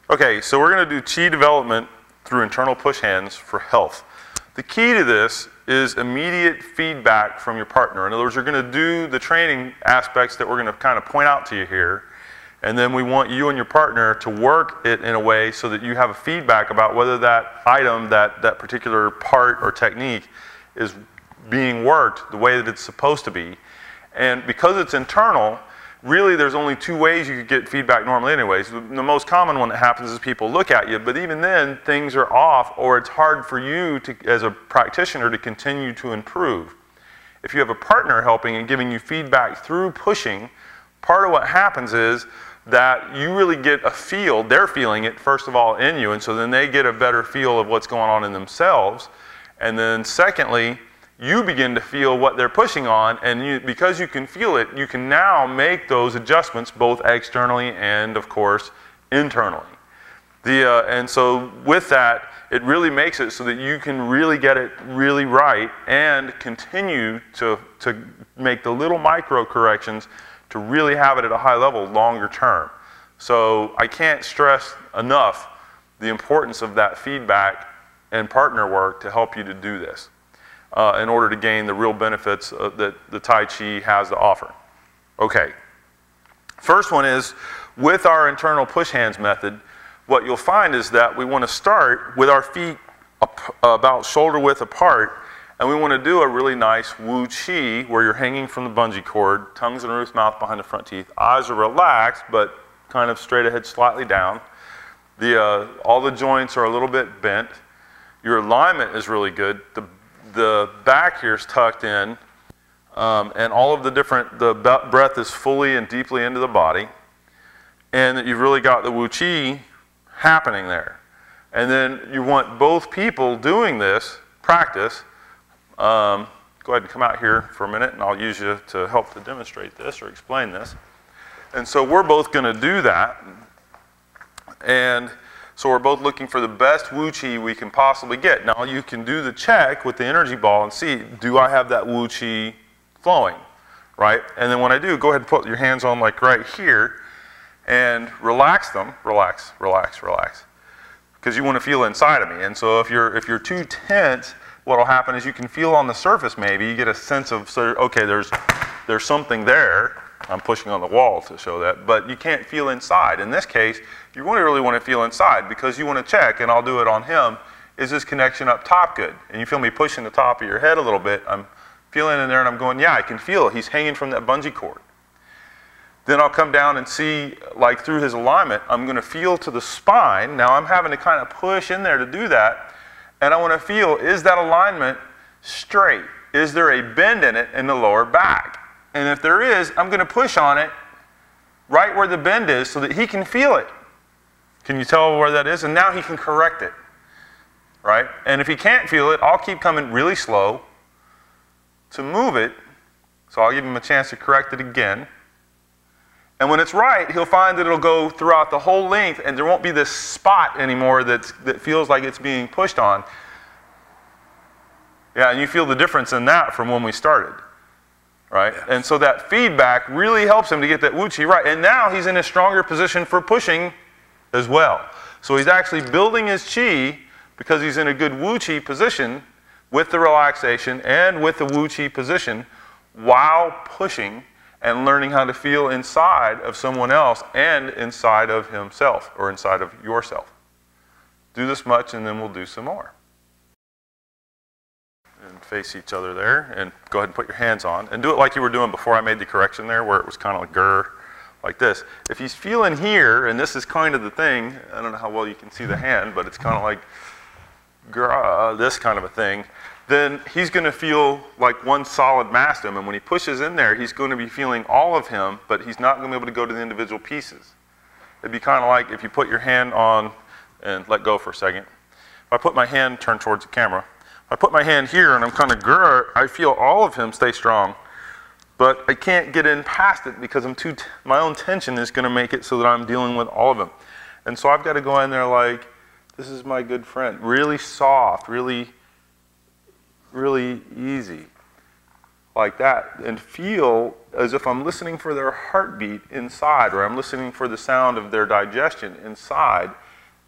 Okay, so we're going to do chi development through internal push hands for health. The key to this is immediate feedback from your partner. In other words, you're going to do the training aspects that we're going to kind of point out to you here, and then we want you and your partner to work it in a way so that you have a feedback about whether that item, that particular part or technique is being worked the way that it's supposed to be. And because it's internal, really there's only two ways you could get feedback normally anyways. The most common one that happens is people look at you, but even then things are off, or it's hard for you to, as a practitioner, to continue to improve. If you have a partner helping and giving you feedback through pushing, part of what happens is that you really get a feel, they're feeling it first of all in you, and so then they get a better feel of what's going on in themselves. And then secondly, you begin to feel what they're pushing on, and because you can feel it, you can now make those adjustments both externally and, of course, internally. And so with that, it really makes it so that you can really get it really right and continue to make the little micro corrections to really have it at a high level longer term. So I can't stress enough the importance of that feedback and partner work to help you to do this in order to gain the real benefits that the Tai Chi has to offer. Okay, first one is with our internal push hands method, what you'll find is that we want to start with our feet about shoulder width apart, and we want to do a really nice Wu Chi where you're hanging from the bungee cord, tongue's in the roof, mouth behind the front teeth, eyes are relaxed but kind of straight ahead, slightly down. All the joints are a little bit bent. Your alignment is really good. The back here is tucked in, and all of the breath is fully and deeply into the body, and that you've really got the Wu Chi happening there. And then you want both people doing this practice. Go ahead and come out here for a minute, and I'll use you to help to demonstrate this or explain this. And so we're both going to do that. And so we're both looking for the best Wu Chi we can possibly get. Now you can do the check with the energy ball and see, do I have that Wu Chi flowing, right? And then when I do, go ahead and put your hands on like right here and relax them. Relax, relax, relax. Because you want to feel inside of me. And so if you're too tense, what will happen is you can feel on the surface maybe, you get a sense of, okay, there's something there. I'm pushing on the wall to show that, but you can't feel inside. In this case, you really want to feel inside because you want to check, and I'll do it on him, is this connection up top good? And you feel me pushing the top of your head a little bit. I'm feeling in there and I'm going, yeah, I can feel it. He's hanging from that bungee cord. Then I'll come down and see, like through his alignment, I'm going to feel to the spine. Now I'm having to kind of push in there to do that. And I want to feel, is that alignment straight? Is there a bend in it in the lower back? And if there is, I'm going to push on it right where the bend is so that he can feel it. Can you tell where that is? And now he can correct it, right? And if he can't feel it, I'll keep coming really slow to move it. So I'll give him a chance to correct it again. And when it's right, he'll find that it'll go throughout the whole length and there won't be this spot anymore that feels like it's being pushed on. Yeah, and you feel the difference in that from when we started, right? Yes. And so that feedback really helps him to get that Wu Chi right. And now he's in a stronger position for pushing as well. So he's actually building his Chi because he's in a good Wu Chi position with the relaxation and with the Wu Chi position while pushing and learning how to feel inside of someone else and inside of himself or inside of yourself. Do this much and then we'll do some more. And face each other there and go ahead and put your hands on and do it like you were doing before I made the correction there where it was kind of like grr, like this. If he's feeling here, and this is kind of the thing, I don't know how well you can see the hand, but it's kind of like grr, this kind of a thing, then he's going to feel like one solid mass to him. And when he pushes in there, he's going to be feeling all of him, but he's not going to be able to go to the individual pieces. It'd be kind of like if you put your hand on, and let go for a second. If I put my hand, turn towards the camera. If I put my hand here and I'm kind of grr, I feel all of him stay strong. But I can't get in past it because my own tension is going to make it so that I'm dealing with all of them. And so I've got to go in there like, this is my good friend. Really soft, really easy, like that, and feel as if I'm listening for their heartbeat inside, or I'm listening for the sound of their digestion inside,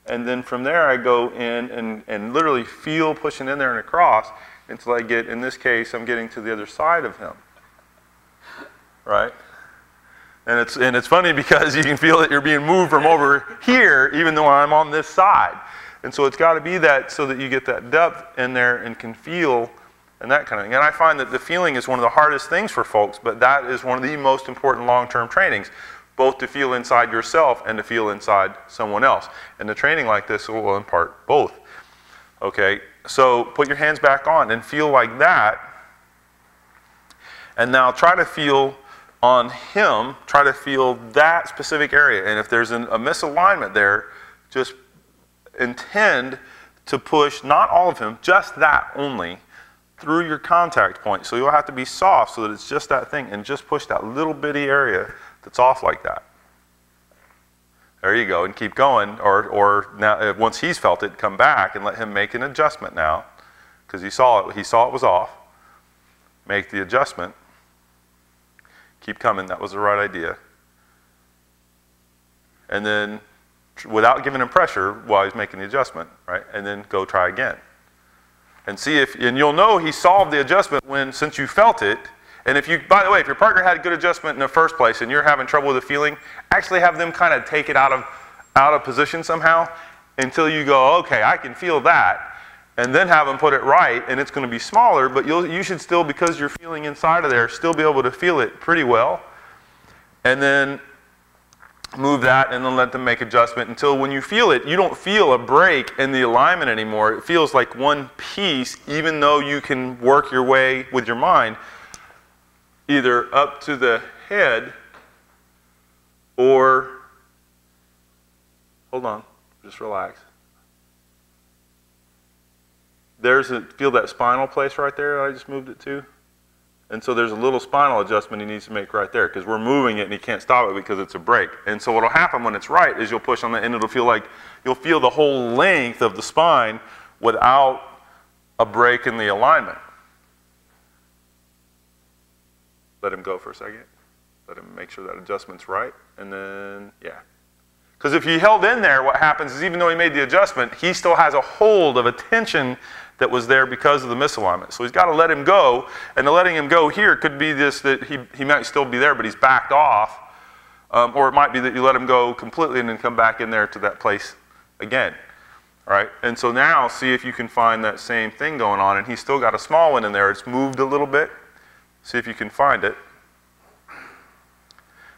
And then from there, I go in and literally feel pushing in there and across until I get, in this case, I'm getting to the other side of him, right? And it's funny because you can feel that you're being moved from over here, even though I'm on this side. And so it's got to be that so that you get that depth in there and can feel and that kind of thing. And I find that the feeling is one of the hardest things for folks, but that is one of the most important long-term trainings, both to feel inside yourself and to feel inside someone else. And the training like this will impart both. Okay, so put your hands back on and feel like that. And now try to feel on him, try to feel that specific area. And if there's a misalignment there, just intend to push not all of him, just that only, through your contact point. So you'll have to be soft so that it's just that thing, and just push that little bitty area that's off like that. There you go, and keep going. Or now, once he's felt it, come back and let him make an adjustment now, because he saw it was off. Make the adjustment. Keep coming, that was the right idea. And then, without giving him pressure while he's making the adjustment, right? And then go try again. And see if, and you'll know he solved the adjustment since you felt it. And if you, by the way, if your partner had a good adjustment in the first place and you're having trouble with the feeling, actually have them kind of take it out of position somehow until you go, okay, I can feel that. And then have them put it right, and it's going to be smaller, but you should still, because you're feeling inside of there, still be able to feel it pretty well. And then move that and then let them make adjustment until when you feel it, you don't feel a break in the alignment anymore. It feels like one piece, even though you can work your way with your mind either up to the head or, hold on, just relax. Feel that spinal place right there I just moved it to? And so there's a little spinal adjustment he needs to make right there because we're moving it and he can't stop it because it's a break. And so what'll happen when it's right is you'll push on the end, it'll feel like you'll feel the whole length of the spine without a break in the alignment. Let him go for a second. Let him make sure that adjustment's right. And then, yeah. Because if you held in there, what happens is even though he made the adjustment, he still has a hold of a tension that was there because of the misalignment. So he's got to let him go, and the letting him go here could be this, that he might still be there, but he's backed off, or it might be that you let him go completely and then come back in there to that place again, all right? And so now see if you can find that same thing going on, and he's still got a small one in there. It's moved a little bit. See if you can find it.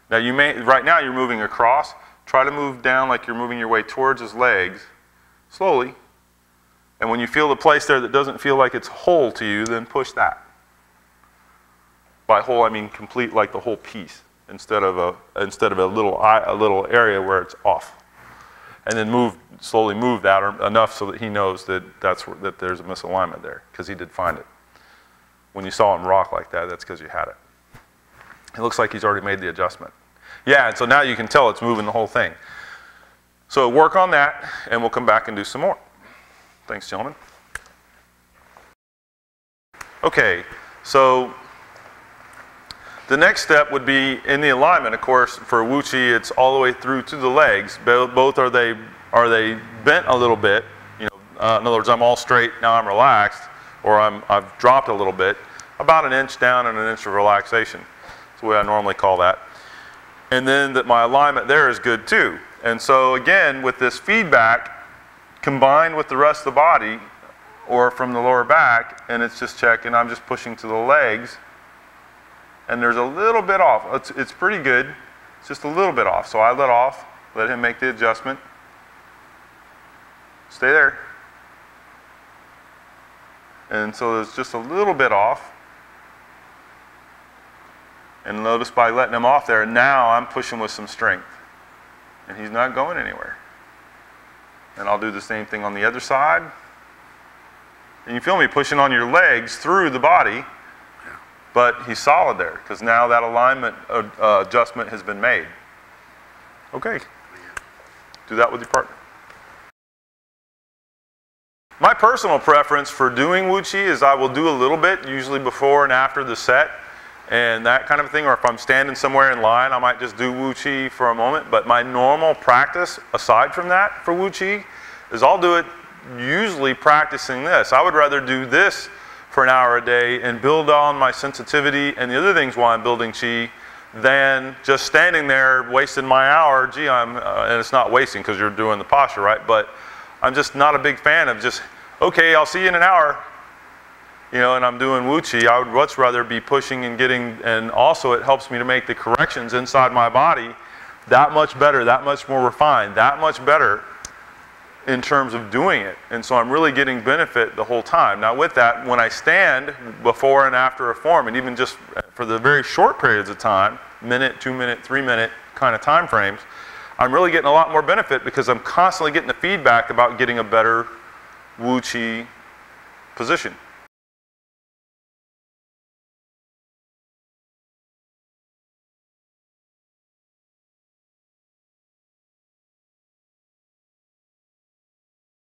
Now right now you're moving across. Try to move down like you're moving your way towards his legs, slowly. And when you feel the place there that doesn't feel like it's whole to you, then push that. By whole, I mean complete, like the whole piece, instead of a little area where it's off. And then slowly move that enough so that he knows that that there's a misalignment there, because he did find it. When you saw him rock like that, that's because you had it. It looks like he's already made the adjustment. Yeah, and so now you can tell it's moving the whole thing. So work on that, and we'll come back and do some more. Thanks, gentlemen. Okay, so the next step would be in the alignment. Of course, for Wu Chi, it's all the way through to the legs. Both are they bent a little bit? You know, in other words, I'm all straight, now I'm relaxed, or I've dropped a little bit, about an inch down and an inch of relaxation. That's the way I normally call that. And then that my alignment there is good too. And so again, with this feedback, combined with the rest of the body, or from the lower back, and it's just checking, I'm just pushing to the legs, and there's a little bit off. It's pretty good, it's just a little bit off. So I let him make the adjustment. Stay there. And so it's just a little bit off. And notice by letting him off there, now I'm pushing with some strength. And he's not going anywhere. And I'll do the same thing on the other side. And you feel me pushing on your legs through the body, but he's solid there, because now that alignment adjustment has been made. Okay. Do that with your partner. My personal preference for doing Wu Chi is I will do a little bit, usually before and after the set, and that kind of thing, or if I'm standing somewhere in line, I might just do Wu Chi for a moment. But my normal practice, aside from that, for Wu Chi, is I'll do it usually practicing this. I would rather do this for an hour a day and build on my sensitivity and the other things while I'm building Qi than just standing there wasting my hour. Gee, and it's not wasting because you're doing the posture, right? But I'm just not a big fan of just, okay, I'll see you in an hour, you know, and I'm doing Wu Qi. I would much rather be pushing and getting, and also it helps me to make the corrections inside my body that much better, that much more refined, that much better in terms of doing it. And so I'm really getting benefit the whole time. Now with that, when I stand before and after a form, and even just for the very short periods of time, minute, 2 minute, 3 minute kind of time frames, I'm really getting a lot more benefit because I'm constantly getting the feedback about getting a better Wu Qi position.